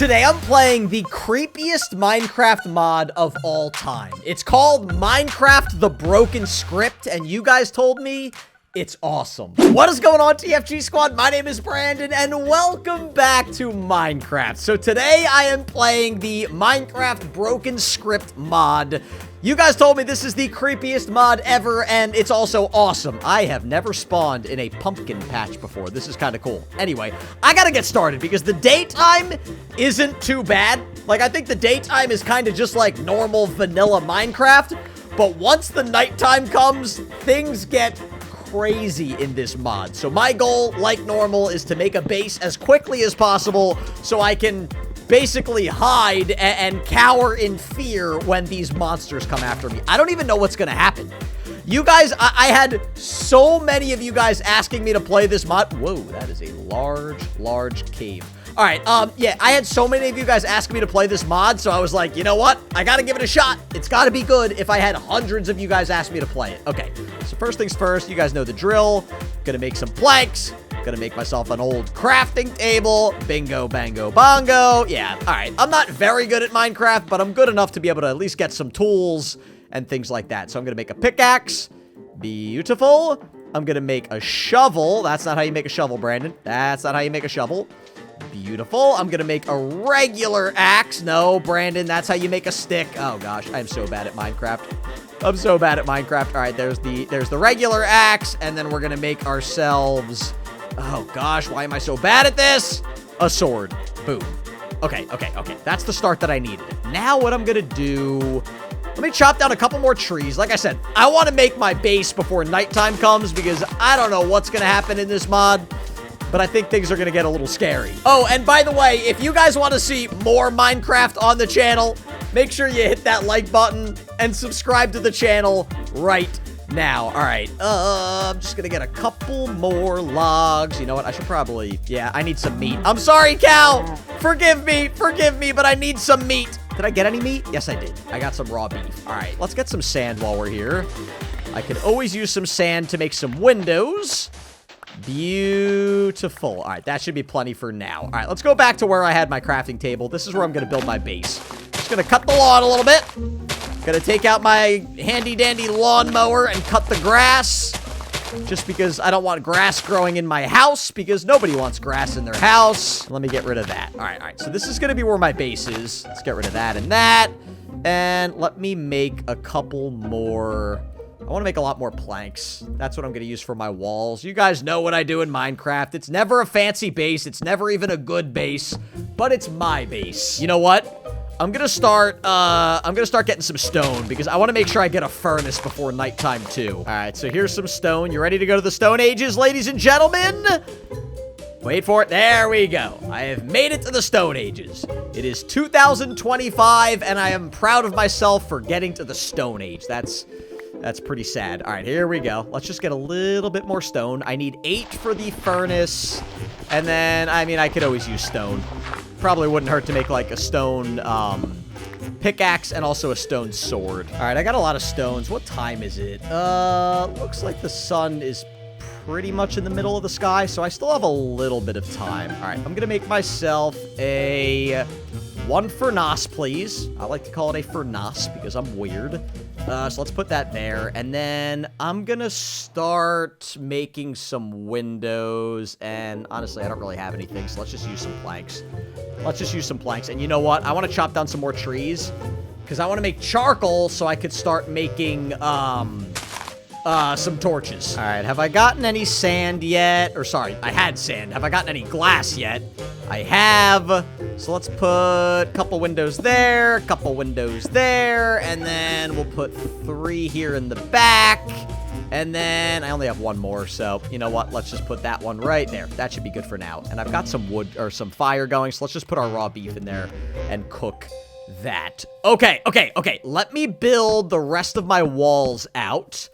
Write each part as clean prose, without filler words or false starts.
Today I'm playing the creepiest Minecraft mod of all time. It's called Minecraft The Broken Script, and you guys told me it's awesome. What is going on, TFG Squad? My name is Brandon, and welcome back to Minecraft. So today I am playing the Minecraft Broken Script mod. You guys told me this is the creepiest mod ever, and it's also awesome. I have never spawned in a pumpkin patch before. This is kind of cool. Anyway, I gotta get started because the daytime isn't too bad. Like, I think the daytime is kind of just like normal vanilla Minecraft, but once the nighttime comes, things get crazy in this mod. So my goal, like normal, is to make a base as quickly as possible so I can basically hide and cower in fear when these monsters come after me. I don't even know what's gonna happen. You guys, I had so many of you guys asking me to play this mod. Whoa, that is a large cave. All right, yeah, I had so many of you guys asking me to play this mod, so I was like, you know what? I gotta give it a shot. It's gotta be good if I had hundreds of you guys ask me to play it. Okay, so first things first, you guys know the drill. Gonna make some planks. Gonna make myself an old crafting table. Bingo, bango, bongo. Yeah, all right. I'm not very good at Minecraft, but I'm good enough to be able to at least get some tools and things like that. So I'm gonna make a pickaxe. Beautiful. I'm gonna make a shovel. That's not how you make a shovel, Brandon. That's not how you make a shovel. Beautiful. I'm gonna make a regular axe. No, Brandon, that's how you make a stick. Oh gosh, I'm so bad at Minecraft. I'm so bad at Minecraft. All right, there's the regular axe, and then we're gonna make ourselves, oh gosh, why am I so bad at this? A sword. Boom. Okay. That's the start that I needed. Now what I'm gonna do, let me chop down a couple more trees. Like I said, I want to make my base before nighttime comes because I don't know what's gonna happen in this mod, but I think things are gonna get a little scary. Oh, and by the way, if you guys want to see more Minecraft on the channel, make sure you hit that like button and subscribe to the channel right now. All right, I'm just gonna get a couple more logs. You know what? I should probably, yeah, I need some meat. I'm sorry, cow. Forgive me, but I need some meat. Did I get any meat? Yes, I did. I got some raw beef. All right, let's get some sand while we're here. I could always use some sand to make some windows. Beautiful. All right, that should be plenty for now. All right, let's go back to where I had my crafting table. This is where I'm gonna build my base. Just gonna cut the lawn a little bit. Gonna take out my handy-dandy lawnmower and cut the grass. Just because I don't want grass growing in my house, because nobody wants grass in their house. Let me get rid of that. All right. So this is gonna be where my base is. Let's get rid of that and that. And let me make a couple more. I want to make a lot more planks. That's what I'm going to use for my walls. You guys know what I do in Minecraft. It's never a fancy base. It's never even a good base, but it's my base. You know what? I'm going to start getting some stone because I want to make sure I get a furnace before nighttime too. All right, so here's some stone. You ready to go to the Stone Ages, ladies and gentlemen? Wait for it. There we go. I have made it to the Stone Ages. It is 2025, and I am proud of myself for getting to the Stone Age. That's pretty sad. All right, here we go. Let's just get a little bit more stone. I need 8 for the furnace. And then, I mean, I could always use stone. Probably wouldn't hurt to make, like, a stone pickaxe and also a stone sword. All right, I got a lot of stones. What time is it? Looks like the sun is pretty much in the middle of the sky, so I still have a little bit of time. All right, I'm going to make myself a one furnace, please. I like to call it a furnace because I'm weird. So let's put that there. And then I'm going to start making some windows. And honestly, I don't really have anything, so let's just use some planks. And you know what? I want to chop down some more trees because I want to make charcoal so I could start making some torches. All right, have I gotten any sand yet? Or sorry, I had sand. Have I gotten any glass yet? I have. So let's put a couple windows there, a couple windows there, and then we'll put 3 here in the back. And then I only have 1 more, so you know what? Let's just put that one right there. That should be good for now. And I've got some wood or some fire going, so let's just put our raw beef in there and cook that. Okay. Let me build the rest of my walls out.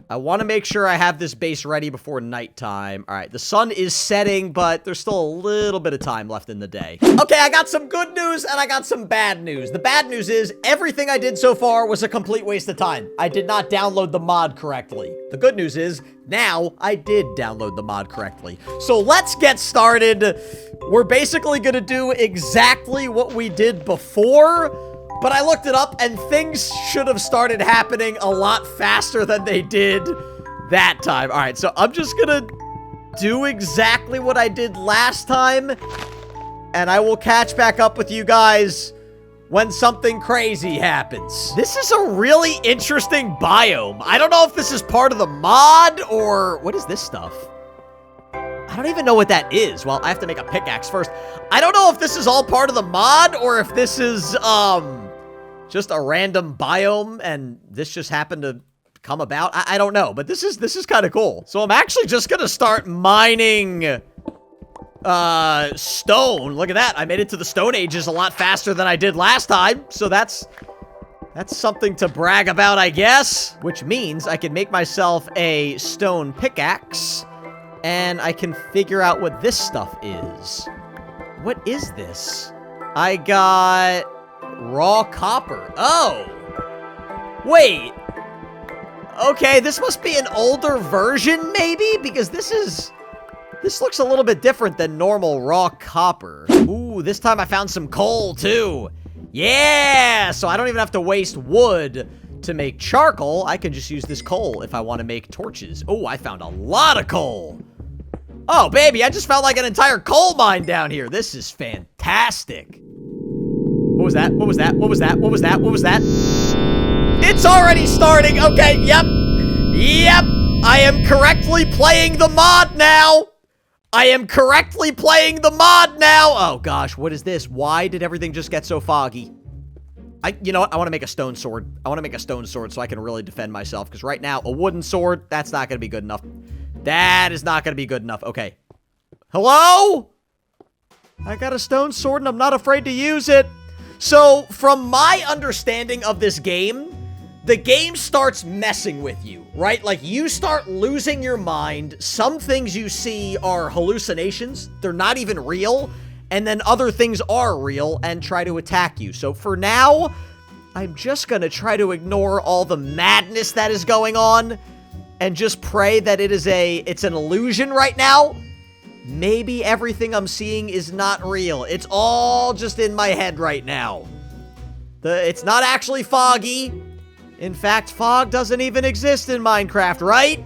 I want to make sure I have this base ready before nighttime. All right, the sun is setting, but there's still a little bit of time left in the day. Okay, I got some good news and I got some bad news. The bad news is everything I did so far was a complete waste of time. I did not download the mod correctly. The good news is now I did download the mod correctly. So let's get started. We're basically going to do exactly what we did before, but I looked it up and things should have started happening a lot faster than they did that time. All right, so I'm just going to do exactly what I did last time, and I will catch back up with you guys when something crazy happens. This is a really interesting biome. I don't know if this is part of the mod or... What is this stuff? I don't even know what that is. Well, I have to make a pickaxe first. I don't know if this is all part of the mod or if this is, just a random biome and this just happened to come about. I don't know, but this is kind of cool. So I'm actually just gonna start mining stone. Look at that. I made it to the Stone Ages a lot faster than I did last time. So that's something to brag about, I guess. Which means I can make myself a stone pickaxe and I can figure out what this stuff is. What is this? I got raw copper. Oh. Wait. Okay, this must be an older version, maybe? Because this looks a little bit different than normal raw copper. Ooh, this time I found some coal, too. Yeah! So I don't even have to waste wood to make charcoal. I can just use this coal if I want to make torches. Oh, I found a lot of coal. Oh, baby, I just found like an entire coal mine down here. This is fantastic. What was that? What was that? What was that? What was that? What was that? It's already starting. Okay, yep. Yep. I am correctly playing the mod now. I am correctly playing the mod now. Oh, gosh. What is this? Why did everything just get so foggy? You know what? I want to make a stone sword. I want to make a stone sword so I can really defend myself. Because right now, a wooden sword, that's not going to be good enough. That is not going to be good enough. Okay. Hello? I got a stone sword and I'm not afraid to use it. So, from my understanding of this game, the game starts messing with you, right? Like, you start losing your mind. Some things you see are hallucinations. They're not even real. And then other things are real and try to attack you. So, for now, I'm just gonna try to ignore all the madness that is going on and just pray that it's an illusion right now. Maybe everything I'm seeing is not real. It's all just in my head right now. It's not actually foggy. In fact, fog doesn't even exist in Minecraft, right?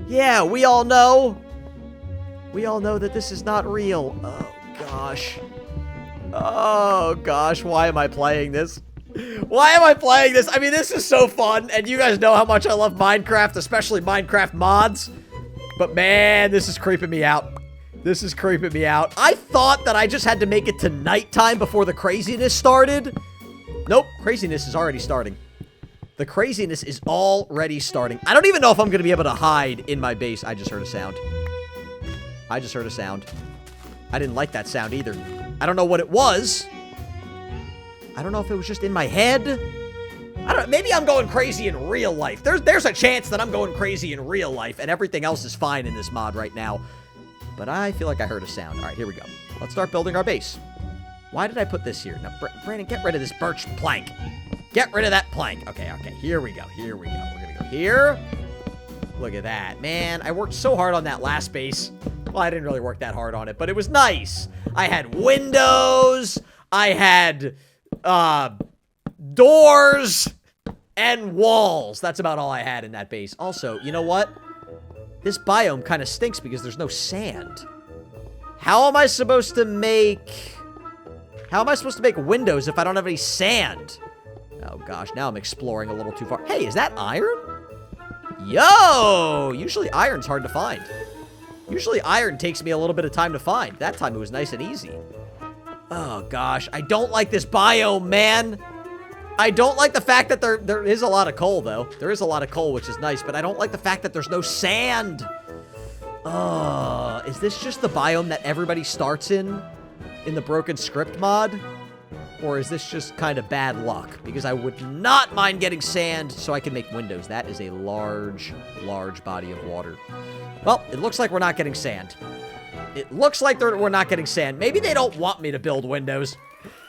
Yeah, we all know. We all know that this is not real. Oh, gosh. Oh, gosh. Why am I playing this? Why am I playing this? I mean, this is so fun. And you guys know how much I love Minecraft, especially Minecraft mods. But, man, this is creeping me out. This is creeping me out. I thought that I just had to make it to nighttime before the craziness started. Nope, craziness is already starting. The craziness is already starting. I don't even know if I'm going to be able to hide in my base. I just heard a sound. I just heard a sound. I didn't like that sound either. I don't know what it was. I don't know if it was just in my head. I don't know. Maybe I'm going crazy in real life. There's a chance that I'm going crazy in real life and everything else is fine in this mod right now. But I feel like I heard a sound. All right, here we go. Let's start building our base. Why did I put this here? Now, Brandon, get rid of this birch plank. Get rid of that plank. Okay, here we go. Here we go. We're going to go here. Look at that. Man, I worked so hard on that last base. Well, I didn't really work that hard on it, but it was nice. I had windows. I had doors and walls. That's about all I had in that base. Also, you know what? This biome kind of stinks because there's no sand. How am I supposed to make windows if I don't have any sand? Oh gosh, now I'm exploring a little too far. Hey, is that iron? Yo! Usually iron's hard to find. Usually iron takes me a little bit of time to find. That time it was nice and easy. Oh gosh, I don't like this biome, man. I don't like the fact that there is a lot of coal, though. There is a lot of coal, which is nice, but I don't like the fact that there's no sand. Is this just the biome that everybody starts in the Broken Script mod? Or is this just kind of bad luck? Because I would not mind getting sand so I can make windows. That is a large, large body of water. Well, it looks like we're not getting sand. It looks like we're not getting sand. Maybe they don't want me to build windows.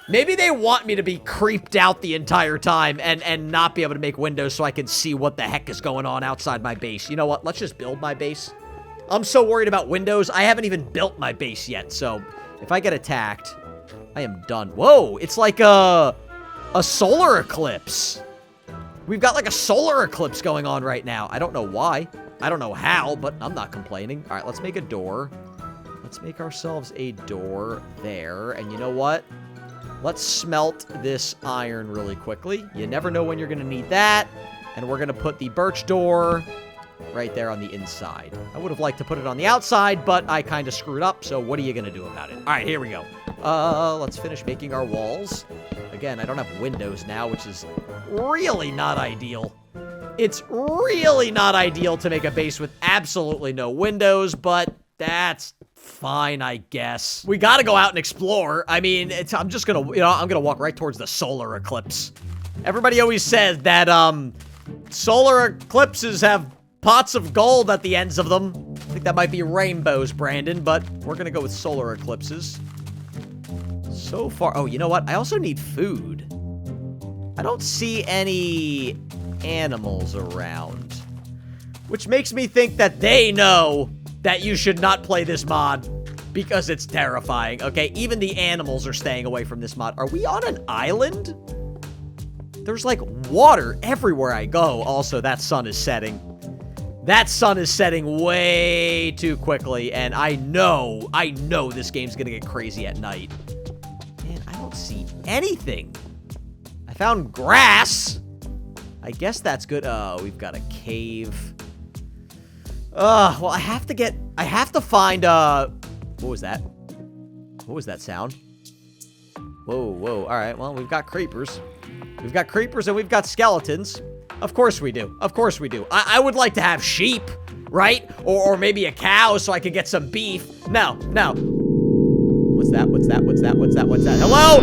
Maybe they want me to be creeped out the entire time and not be able to make windows so I can see what the heck is going on outside my base. You know what? Let's just build my base. I'm so worried about windows. I haven't even built my base yet. So if I get attacked, I am done. Whoa, it's like a solar eclipse. We've got like a solar eclipse going on right now. I don't know why. I don't know how, but I'm not complaining. All right, let's make a door. Let's make ourselves a door there. And you know what? Let's smelt this iron really quickly. You never know when you're going to need that. And we're going to put the birch door right there on the inside. I would have liked to put it on the outside, but I kind of screwed up. So what are you going to do about it? All right, here we go. Let's finish making our walls. Again, I don't have windows now, which is really not ideal. It's really not ideal to make a base with absolutely no windows, but that's fine, I guess. We gotta go out and explore. I mean, I'm just gonna, I'm gonna walk right towards the solar eclipse. Everybody always says that, solar eclipses have pots of gold at the ends of them. I think that might be rainbows, Brandon, but we're gonna go with solar eclipses. So far, oh, you know what? I also need food. I don't see any animals around, which makes me think that they know that you should not play this mod because it's terrifying, okay? Even the animals are staying away from this mod. Are we on an island? There's like water everywhere I go. Also, that sun is setting. That sun is setting way too quickly, and I know this game's gonna get crazy at night. Man, I don't see anything. I found grass. I guess that's good. Oh, we've got a cave. Well, I have to find, what was that? What was that sound? Whoa. All right, well, we've got creepers. We've got creepers and we've got skeletons. Of course we do. Of course we do. I would like to have sheep, right? Or maybe a cow so I could get some beef. No. What's that? Hello?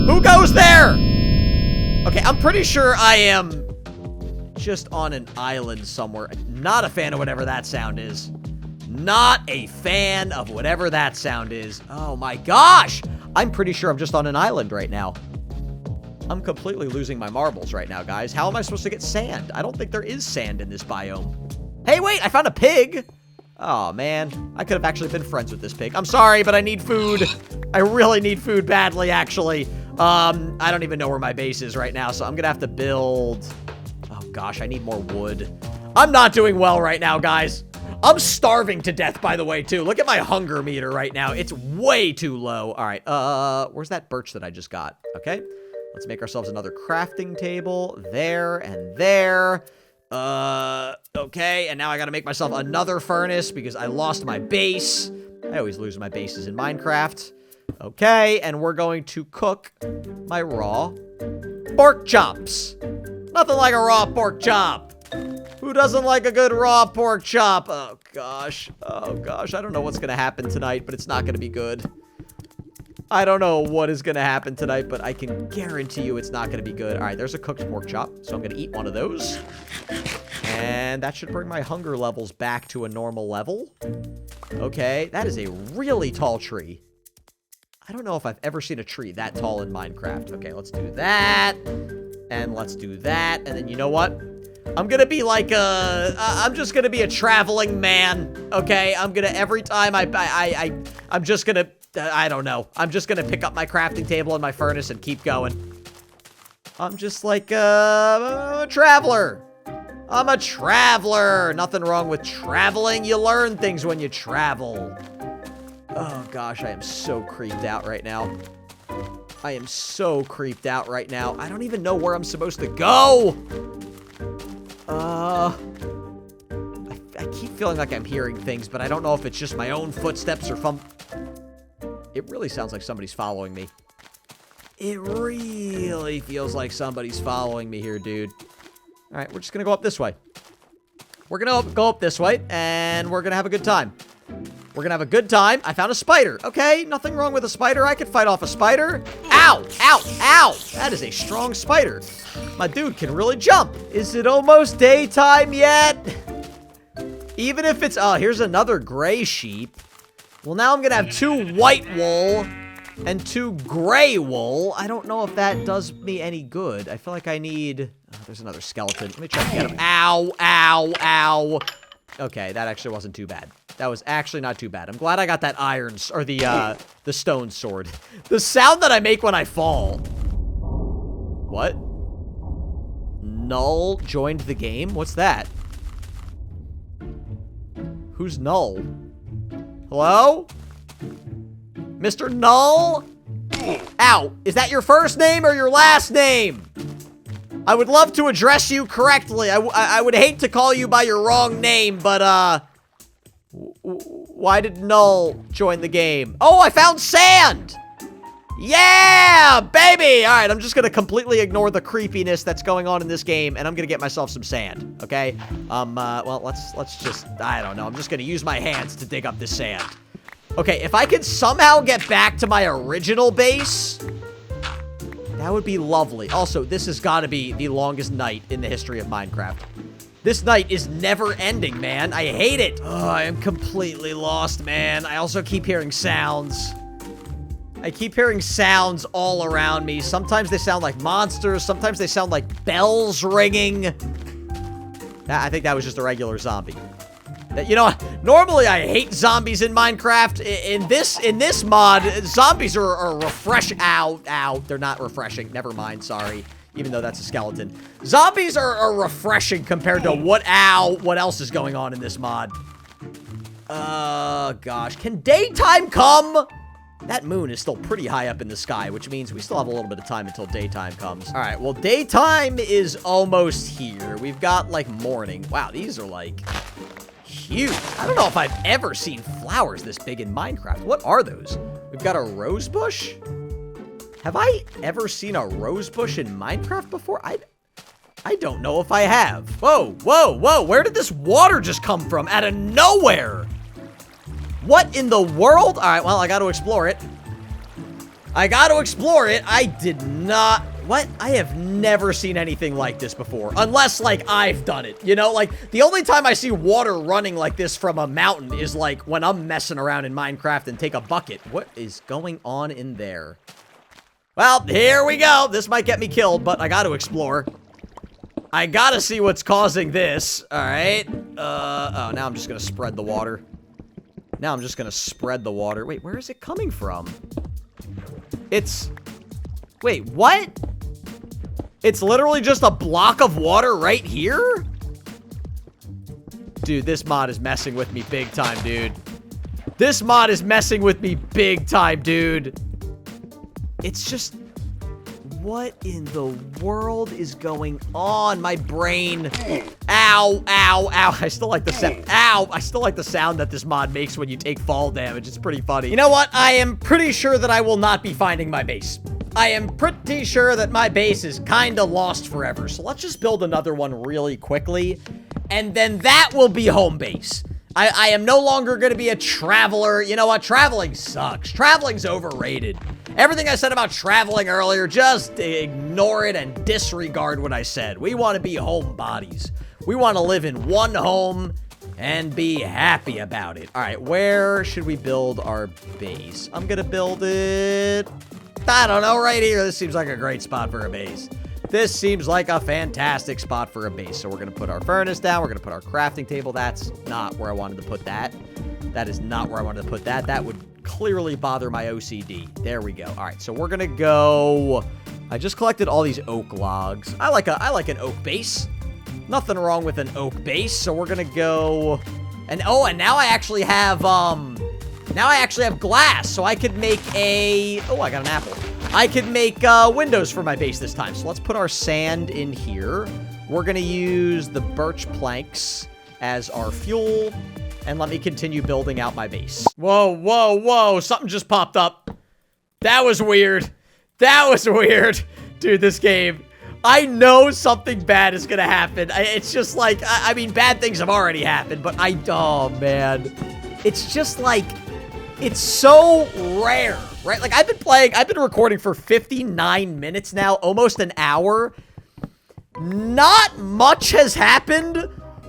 Who goes there? Okay, I'm pretty sure I am just on an island somewhere. Not a fan of whatever that sound is. Not a fan of whatever that sound is. Oh my gosh! I'm pretty sure I'm just on an island right now. I'm completely losing my marbles right now, guys. How am I supposed to get sand? I don't think there is sand in this biome. Hey, wait! I found a pig! Oh, man. I could have actually been friends with this pig. I'm sorry, but I need food. I really need food badly, actually. I don't even know where my base is right now, so I'm gonna have to build... Oh, gosh, I need more wood. I'm not doing well right now, guys. I'm starving to death, by the way, too. Look at my hunger meter right now. It's way too low. All right, where's that birch that I just got? Okay, let's make ourselves another crafting table. There and there. Okay, and now I gotta make myself another furnace because I lost my base. I always lose my bases in Minecraft. Okay, and we're going to cook my raw pork chops. Nothing like a raw pork chop. Who doesn't like a good raw pork chop? Oh, gosh. Oh, gosh. I don't know what's going to happen tonight, but it's not going to be good. I don't know what is going to happen tonight, but I can guarantee you it's not going to be good. All right, there's a cooked pork chop, so I'm going to eat one of those. And that should bring my hunger levels back to a normal level. Okay, that is a really tall tree. I don't know if I've ever seen a tree that tall in Minecraft. Okay, let's do that. And let's do that. And then you know what? I'm gonna be like I'm just gonna be a traveling man, okay? I'm gonna, every time I'm just gonna, I don't know. I'm just gonna pick up my crafting table and my furnace and keep going. I'm just like a traveler. I'm a traveler. Nothing wrong with traveling. You learn things when you travel. Oh gosh, I am so creeped out right now. I am so creeped out right now. I don't even know where I'm supposed to go. I keep feeling like I'm hearing things, but I don't know if it's just my own footsteps or from... It really sounds like somebody's following me. It really feels like somebody's following me here, dude. All right, we're just gonna go up this way. We're gonna go up this way, and we're gonna have a good time. We're gonna have a good time. I found a spider. Okay, nothing wrong with a spider. I could fight off a spider. Ow, ow, ow. That is a strong spider. My dude can really jump. Is it almost daytime yet? Even if it's, oh, here's another gray sheep. Well, now I'm gonna have 2 white wool and 2 gray wool. I don't know if that does me any good. I feel like I need, oh, there's another skeleton. Let me try to get him. Ow, ow, ow. Okay, that actually wasn't too bad. That was actually not too bad. I'm glad I got that iron, or the stone sword. The sound that I make when I fall. What? Null joined the game? What's that? Who's Null? Hello? Mr. Null? Ow. Is that your first name or your last name? I would love to address you correctly. I would hate to call you by your wrong name, but, why did Null join the game? Oh, I found sand! Yeah, baby! All right, I'm just gonna completely ignore the creepiness that's going on in this game, and I'm gonna get myself some sand, okay? Well, let's just, I don't know. I'm just gonna use my hands to dig up this sand. Okay, if I could somehow get back to my original base, that would be lovely. Also, this has got to be the longest night in the history of Minecraft. This night is never ending, man. I hate it. Oh, I am completely lost, man. I also keep hearing sounds. I keep hearing sounds all around me. Sometimes they sound like monsters. Sometimes they sound like bells ringing. I think that was just a regular zombie. You know, normally I hate zombies in Minecraft. In this mod, zombies are refreshing. Ow, ow. They're not refreshing. Never mind, sorry. Even though that's a skeleton. Zombies are refreshing compared to what else is going on in this mod. Gosh. Can daytime come? That moon is still pretty high up in the sky, which means we still have a little bit of time until daytime comes. All right, well, daytime is almost here. We've got, like, morning. Wow, these are, like, huge. I don't know if I've ever seen flowers this big in Minecraft. What are those? We've got a rose bush? Have I ever seen a rose bush in Minecraft before? I don't know if I have. Whoa, whoa, whoa. Where did this water just come from? Out of nowhere. What in the world? All right, well, I got to explore it. I got to explore it. I did not... What? I have never seen anything like this before. Unless, like, I've done it. You know, like, the only time I see water running like this from a mountain is, like, when I'm messing around in Minecraft and take a bucket. What is going on in there? Well, here we go. This might get me killed, but I got to explore. I got to see what's causing this. All right. Oh, now I'm just going to spread the water. Now I'm just going to spread the water. Wait, where is it coming from? It's... Wait, what? It's literally just a block of water right here? Dude, this mod is messing with me big time, dude. This mod is messing with me big time, dude. It's just... What in the world is going on? My brain. Ow, ow, ow. I still like the sound. Ow. I still like the sound that this mod makes when you take fall damage. It's pretty funny. You know what? I am pretty sure that I will not be finding my base. I am pretty sure that my base is kind of lost forever. So let's just build another one really quickly. And then that will be home base. I am no longer going to be a traveler. You know what? Traveling sucks. Traveling's overrated. Everything I said about traveling earlier, just ignore it and disregard what I said. We want to be homebodies. We want to live in one home and be happy about it. All right, where should we build our base? I'm going to build it, I don't know, right here. This seems like a great spot for a base. This seems like a fantastic spot for a base. So we're going to put our furnace down. We're going to put our crafting table. That's not where I wanted to put that. That is not where I wanted to put that. That would clearly bother my OCD. There we go. All right, so we're going to go... I just collected all these oak logs. I like an oak base. Nothing wrong with an oak base. So we're going to go... And oh, and now I actually have glass. So I could make a... Oh, I got an apple. I could make windows for my base this time. So let's put our sand in here. We're going to use the birch planks as our fuel. And let me continue building out my base. Whoa, whoa, whoa. Something just popped up. That was weird. That was weird. Dude, this game. I know something bad is going to happen. It's just like, I mean, bad things have already happened. But oh, man. it's just like, it's so rare, right? Like, I've been recording for 59 minutes now, almost an hour. Not much has happened,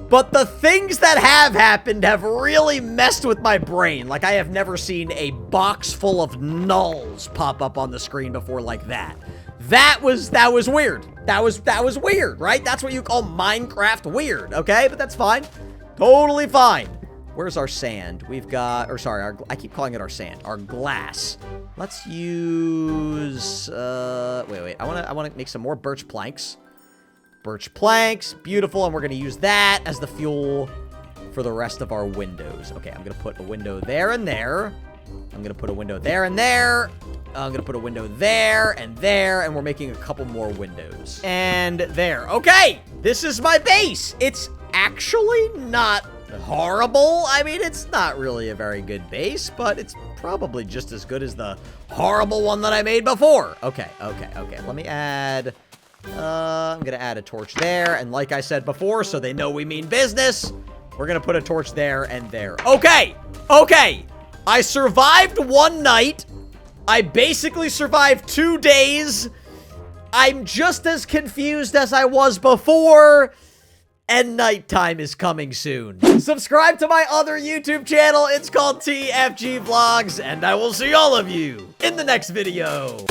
but the things that have happened have really messed with my brain. Like, I have never seen a box full of nulls pop up on the screen before like that. That was weird. That was weird, right? That's what you call Minecraft weird, okay? But that's fine. Totally fine. Where's our sand? We've got, or sorry, I keep calling it our sand. Our glass. Let's use, wait. I want to make some more birch planks. Birch planks, beautiful, and we're going to use that as the fuel for the rest of our windows. Okay, I'm going to put a window there and there. I'm going to put a window there and there. I'm going to put a window there, and we're making a couple more windows. And there. Okay, this is my base. It's actually not horrible. I mean, it's not really a very good base, but it's probably just as good as the horrible one that I made before. Okay. Let me add... I'm gonna add a torch there, and like I said before, so they know we mean business, we're gonna put a torch there and there. Okay! I survived one night. I basically survived 2 days. I'm just as confused as I was before, and nighttime is coming soon. Subscribe to my other YouTube channel. It's called TFG Vlogs, and I will see all of you in the next video.